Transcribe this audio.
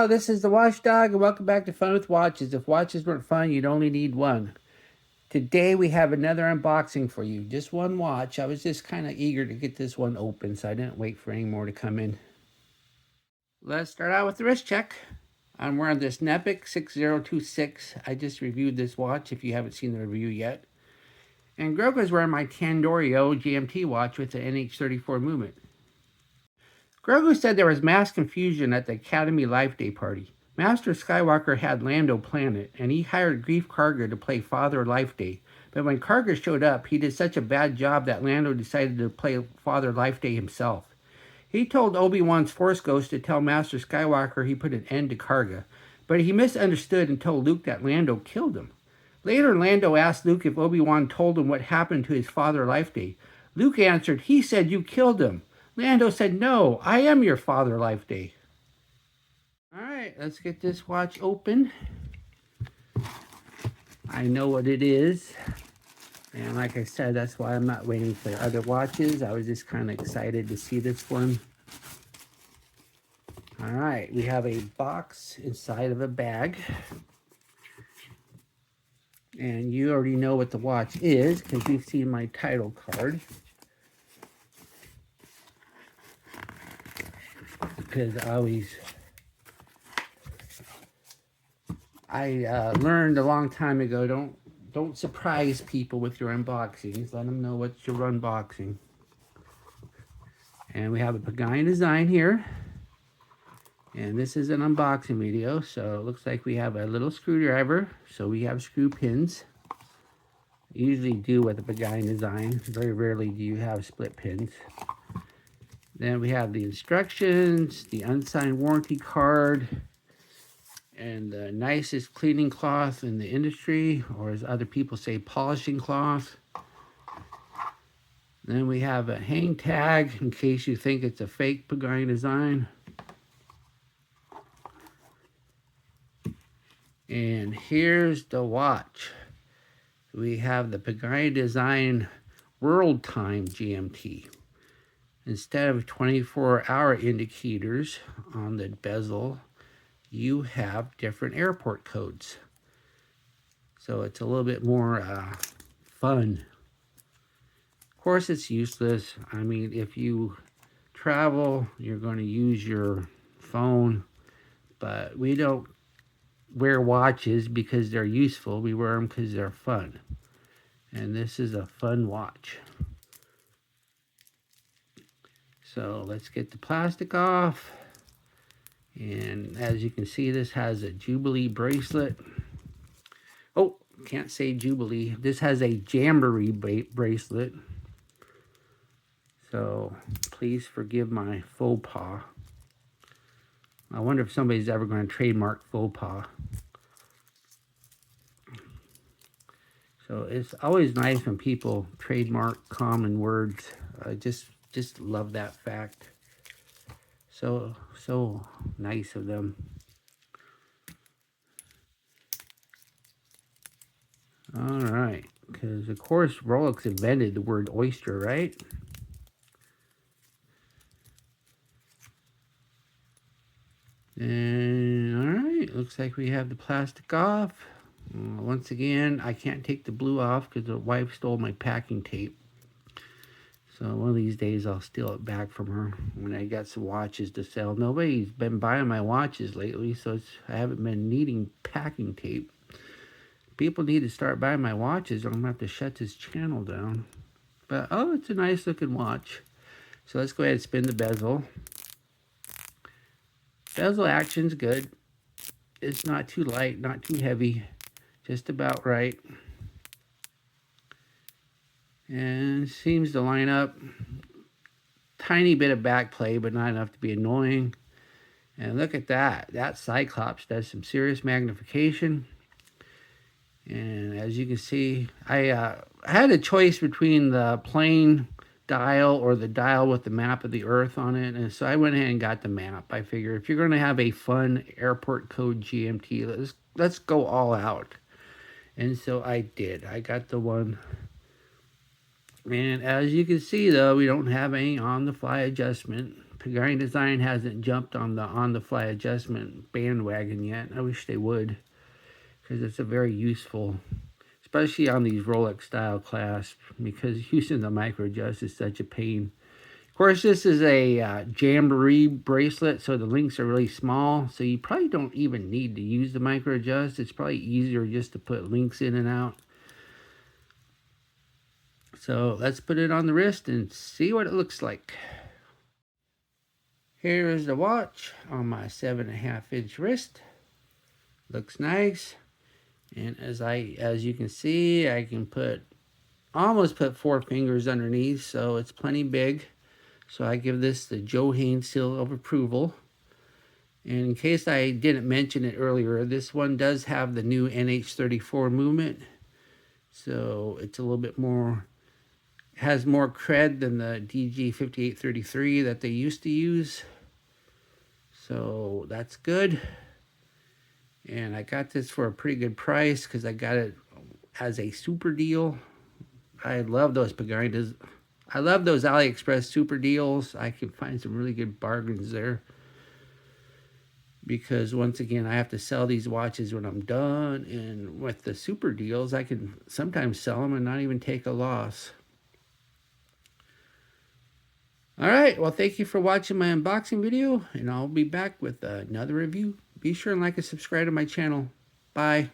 Hello, this is the Watchdog, and welcome back to Fun with Watches. If watches weren't fun, you'd only need one. Today we have another unboxing for you. Just one watch. I was just kind of eager to get this one open, so I didn't wait for any more to come in. Let's start out with the wrist check. I'm wearing this Nepic 6026. I just reviewed this watch if you haven't seen the review yet. And Grogu's wearing my Tandorio GMT watch with the NH34 movement. Grogu said there was mass confusion at the Academy Life Day party. Master Skywalker had Lando plan it, and he hired Greef Karga to play Father Life Day. But when Karga showed up, he did such a bad job that Lando decided to play Father Life Day himself. He told Obi-Wan's Force Ghost to tell Master Skywalker he put an end to Karga, but he misunderstood and told Luke that Lando killed him. Later, Lando asked Luke if Obi-Wan told him what happened to his Father Life Day. Luke answered, "He said you killed him." Lando said, "No, I am your Father Life Day." All right, let's get this watch open. I know what it is. And like I said, that's why I'm not waiting for other watches. I was just kind of excited to see this one. All right, we have a box inside of a bag. And you already know what the watch is because you've seen my title card. Because I learned a long time ago, don't surprise people with your unboxings. Let them know what you're unboxing. And we have a Pagani design here. And this is an unboxing video, so it looks like we have a little screwdriver. So we have screw pins. Usually do with a Pagani design. Very rarely do you have split pins. Then we have the instructions, the unsigned warranty card, and the nicest cleaning cloth in the industry, or as other people say, polishing cloth. Then we have a hang tag in case you think it's a fake Pagani design. And here's the watch. We have the Pagani design World Time GMT. Instead of 24-hour indicators on the bezel, you have different airport codes. So it's a little bit more fun. Of course, it's useless. I mean, if you travel, you're going to use your phone, but we don't wear watches because they're useful. We wear them because they're fun. And this is a fun watch. So let's get the plastic off. And as you can see, this has a Jubilee bracelet. Oh, can't say Jubilee. This has a Jamboree bracelet. So please forgive my faux pas. I wonder if somebody's ever going to trademark faux pas. So it's always nice when people trademark common words. I just love that fact. So nice of them. All right, because of course Rolex invented the word oyster, right? And all right, looks like we have the plastic off. Once again, I can't take the blue off because the wife stole my packing tape. So one of these days I'll steal it back from her when I got some watches to sell. Nobody's been buying my watches lately, so I haven't been needing packing tape. People need to start buying my watches or I'm going to have to shut this channel down. But, oh, it's a nice looking watch. So let's go ahead and spin the bezel. Bezel action's good. It's not too light, not too heavy. Just about right. And seems to line up. Tiny bit of back play, but not enough to be annoying. And look at that. That Cyclops does some serious magnification. And as you can see, I had a choice between the plain dial or the dial with the map of the Earth on it. And so I went ahead and got the map. I figure if you're going to have a fun airport code GMT, let's go all out. And so I did. I got the one. And as you can see, though, we don't have any on-the-fly adjustment. Pagani Design hasn't jumped on the on-the-fly adjustment bandwagon yet. I wish they would, because it's a very useful, especially on these Rolex style clasps, because using the micro adjust is such a pain. Of course, this is a jamboree bracelet, so the links are really small, so you probably don't even need to use the micro adjust. It's probably easier just to put links in and out. So let's put it on the wrist and see what it looks like. Here is the watch on my 7.5-inch wrist. Looks nice. And as you can see, I can almost put 4 fingers underneath, so it's plenty big. So I give this the Joe Haynes seal of approval. And in case I didn't mention it earlier, this one does have the new NH34 movement. So it's a little bit more, has more cred than the DG5833 that they used to use. So that's good. And I got this for a pretty good price because I got it as a super deal. I love those Pagani. I love those AliExpress super deals. I can find some really good bargains there. Because once again, I have to sell these watches when I'm done. And with the super deals, I can sometimes sell them and not even take a loss. All right, well, thank you for watching my unboxing video. And I'll be back with another review. Be sure and like and subscribe to my channel. Bye.